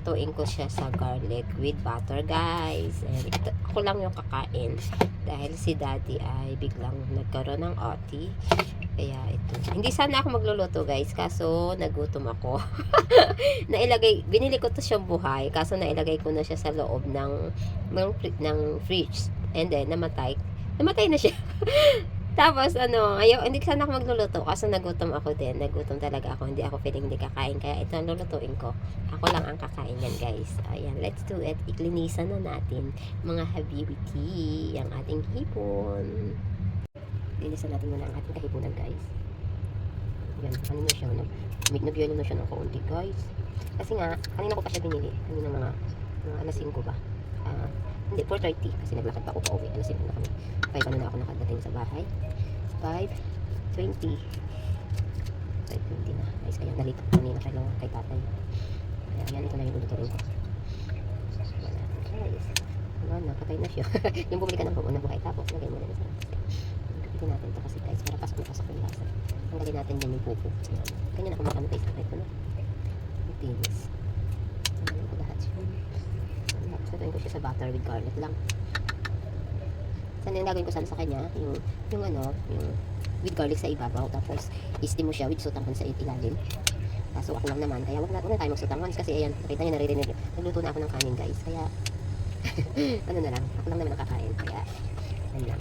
lulutuin ko siya sa garlic with butter, guys. And ito, ako lang yung kakain. Dahil si daddy ay biglang nagkaroon ng OT. Kaya ito. Hindi sana ako magluluto, guys. Kaso, nagutom ako. Binili ko to siyang buhay. Kaso, nailagay ko na siya sa loob ng fridge. And then, namatay. Namatay na siya. Tapos, hindi sana ako magluluto. Kaso nagutom ako din. Nagutom talaga ako. Hindi ako feeling hindi kakain. Kaya ito ang lulutuin ko. Ako lang ang kakain yan, guys. Ayan, let's do it. Iklinisan na natin, mga habibiti, ang ating hipon. Linisan natin muna ang ating kahipunan, guys. Yan, kanina siya. Nagyelo na siya ng kaunti, guys. Kasi nga, kanina ko pa siya binili. Kanina mga alas 5 ba? Hindi, 4:30 kasi naglakad pa ako pa uwi. Alas 5 na kami. 5 na ako nakadating sa bahay. 5:20 na. Guys, kaya nalito kanina kay tatay. Kaya yan, ito na yung lulutuin ko. Guys, nakatay na siya. Yung bumili ka ng buo na buhay. Tapos, lagay mo na sa ito natin ito kasi, guys, para pasok na pasok yung lasa. Ang lagay natin dyan yung pupo. Ganyan ako makamit sa kahit ano. Yung tinis. Ano ko lahat siya. Lutuin ko siya sa butter with garlic lang. Sana yung gagawin ko sana sa kanya, yung with garlic sa ibabaw, tapos i-steam mo siya with sutanghon sa ilalim. Kaso ako lang naman, kaya wag na tayo magsutanghon kasi ayan, nakita niyo, naririnig. Nagluto na ako ng kanin, guys, kaya ano na lang, ako lang naman nakakain, kaya ano lang.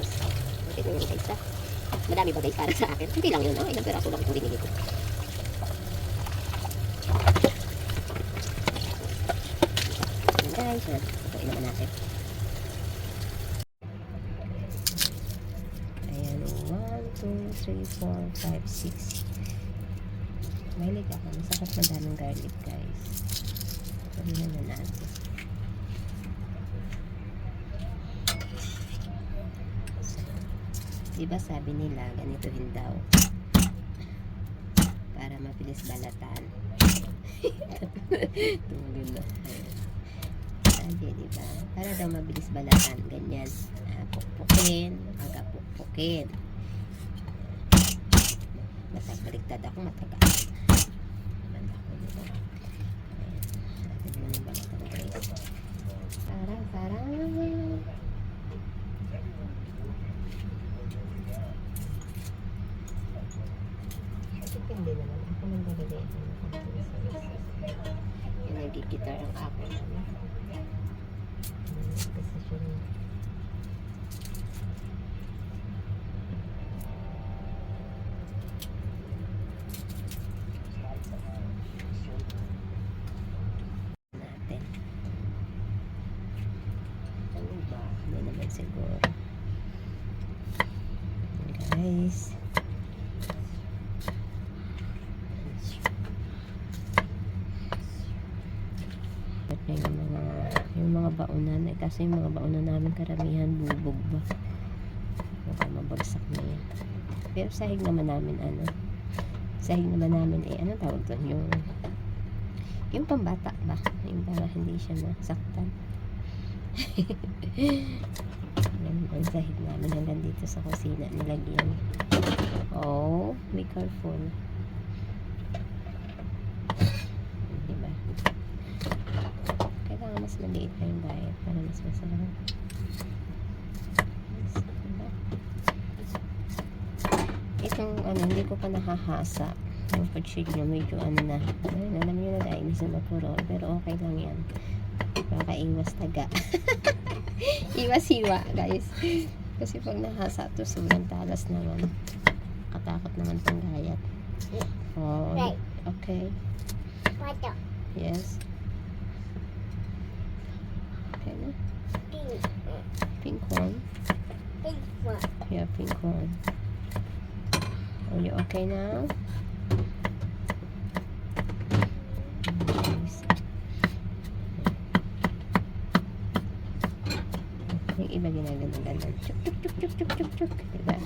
So, okay na yun, guys, ha? Madami ba, guys, para sa akin? Hindi lang yun, ilang peraso lang itong binili ko. Guys, ituin naman natin. Ayan, 1, 2, 3, 4, 5, 6. Mahilig ako. Masarap madaming garlic, guys. Ituin na natin. Diba sabi nila, ganitohin daw. Para mabilis balatan. Tumulin na. Sabi, diba? Para daw mabilis balatan. Ganyan. Pukpukin. Aga pukpukin. Baliktad ako. Matagal. Banda ko dito. Atin mo yung balatan, guys. Parang. Depende naman. Ako magdalagay ako ng konti sa isa. Yung nagigitar ang ako naman. Kasi siya natin. Ano ba? Hindi naman siguro. Guys. Yung mga baunan, kasi yung mga baunan namin karamihan bubog ba, baka mabagsak na yan. Pero sahig naman namin ano tawag doon, yung pambata ba, yung para hindi siya masaktan. Yan ang sahig namin hanggang dito sa kusina nilagyan. Oh, be careful. Mas maliit pa yung bayad para mas masarap. Itong hindi ko pa nahahasa yung pagchilyo, medyo na alam nyo na dahil sa mapurol, pero okay lang yan para iwas taga. Iwas hiwa, guys, kasi pag nahasa to sobrang talas naman, katakot naman pang gayat. Oh, okay, yes. Pink one. Yeah, pink one. Are you okay now? Yung iba ginagano-ganon. Chuk, chuk, chuk, chuk, chuk, chuk, chuk. Diba?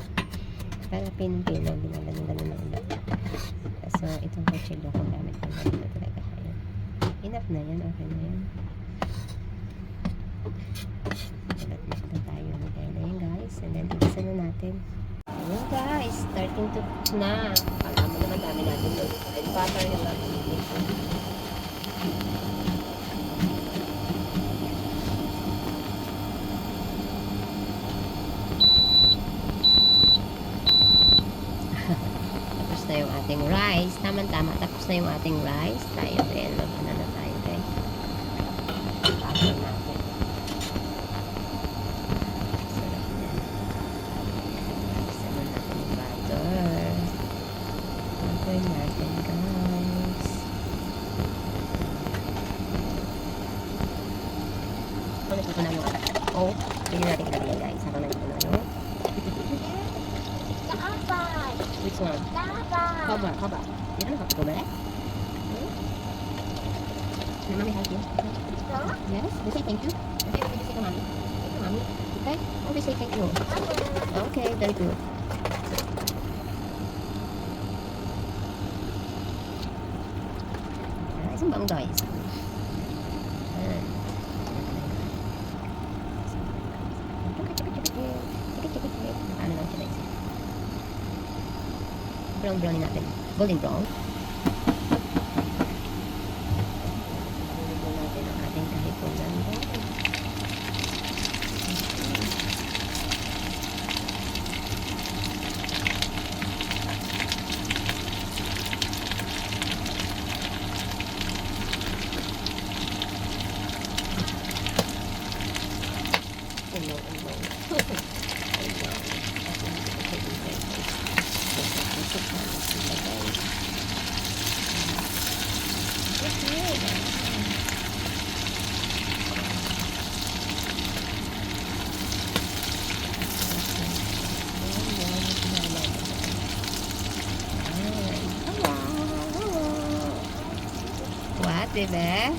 Para pin-pino, ginagano-ganon ng iba. So, itong kachilo ko gamit ko na ito talaga. Ayan. Enough na yan. Okay na yan. Tayo na yun, guys, and then isa na natin. Ayan, guys, starting to cook na. dami natin doon. Red butter yung gagamitin. Tapos na yung ating rice. Tama-tama. Tapos na yung ating rice. Tayo din. Mag-ano na tayo guys. Butter natin. Sarap na. Sarap natin yung butter. Butter natin guys. Ulit ito na yung hindi natin ilagay guys. Habang nandito na yung which one? Cover. You don't have to cover it. Can mommy help you? Yes? We say thank you. Okay, we say to mommy. Thank you, mommy. Okay? Oh, we say thank you. Okay, very good. Isang bang guys? Ano lang siya guys? Brown natin. Golden brown. Golden natin ang ating kahipunan guys. What, bebe?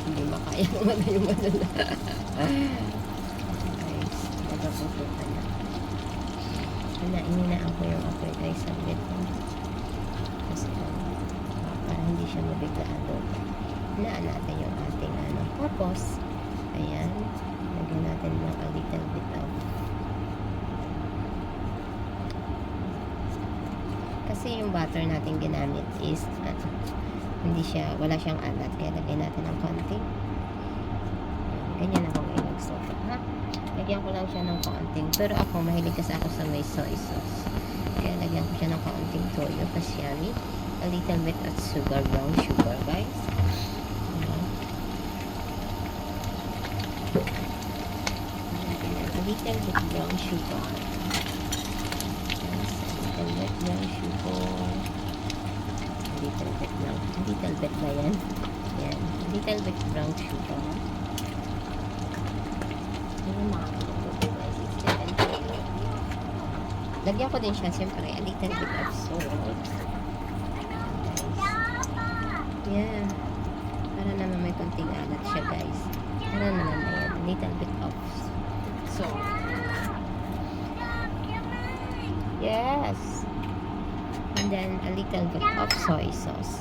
Hindi makaya naman na yung ano na. Guys, nagaputukan na. Ininaan ko yung offer guys sa bed ko. Kasi para hindi siya mabiglaan doon. Inaan natin yung ating ano. Tapos, ayan. Lagyan natin ng a little bit of. Kasi yung butter natin ginamit is hindi siya, wala siyang alat. Kaya lagyan natin ng konti. Ganyan ako ngayon nag-sofa, ha? Lagyan ko lang siya ng kaunting. Pero ako, mahilig kasi ako sa may soy sauce. Kaya lagyan ko siya ng kaunting toyo. Kasi yummy. A little bit of sugar, brown sugar, guys. A little bit brown sugar. Yes, a little bit brown sugar. A little bit brown. A little bit ba yan? Yan. A little bit brown sugar. Lagyan ko din siya, siyempre, a little bit of salt. Yeah. Para naman may konting alat siya, guys. Para naman na yan, a little bit of salt. Yes. And then, a little bit of soy sauce.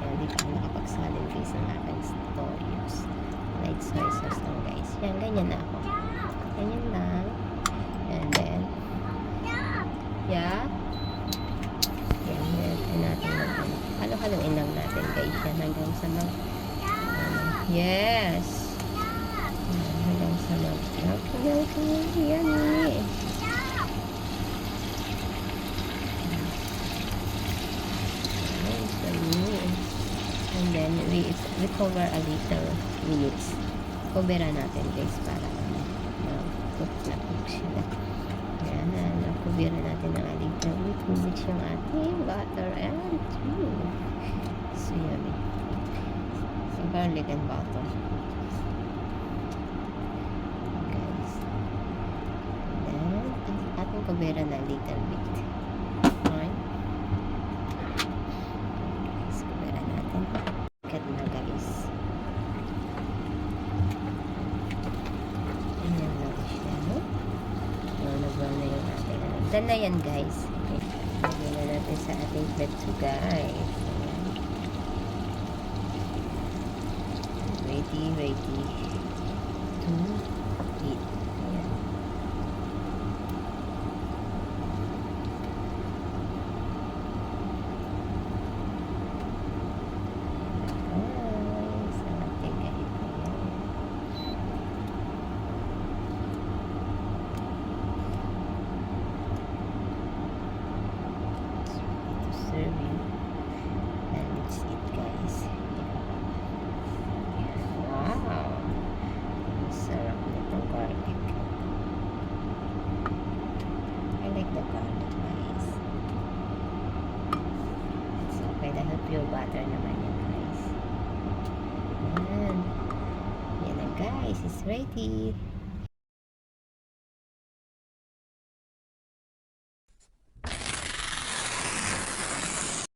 Ayan, di pa ako nakapagsalin, guys, ng aking Toyos. Light soy sauce lang, guys. Yan, ganyan na ako. Ganyan lang. And then, yeah. Yan, yan natin natin. Halo-haloin lang natin, guys, yan hanggang sa mag yes. Hanggang sa mag yan eh. And then we cover a little minutes. Coveran natin, guys, para cook na cook siya. Ayan, coveran natin ng a little minutes yung ating butter and so yummy. So garlic and butter, guys. And then ating coveran na little bit. Alright, guys, coveran natin. Cut na, guys. Ayan na siya, no? Nag-brown na yung ating ano. Done na yan, guys. Okay. Lagyan na natin sa ating plate to, guys. Ayan. Ready to eat. Ayan. the garlic, guys. So, okay, dahil pure butter naman yan, guys. Yan. Yan na, guys. It's ready.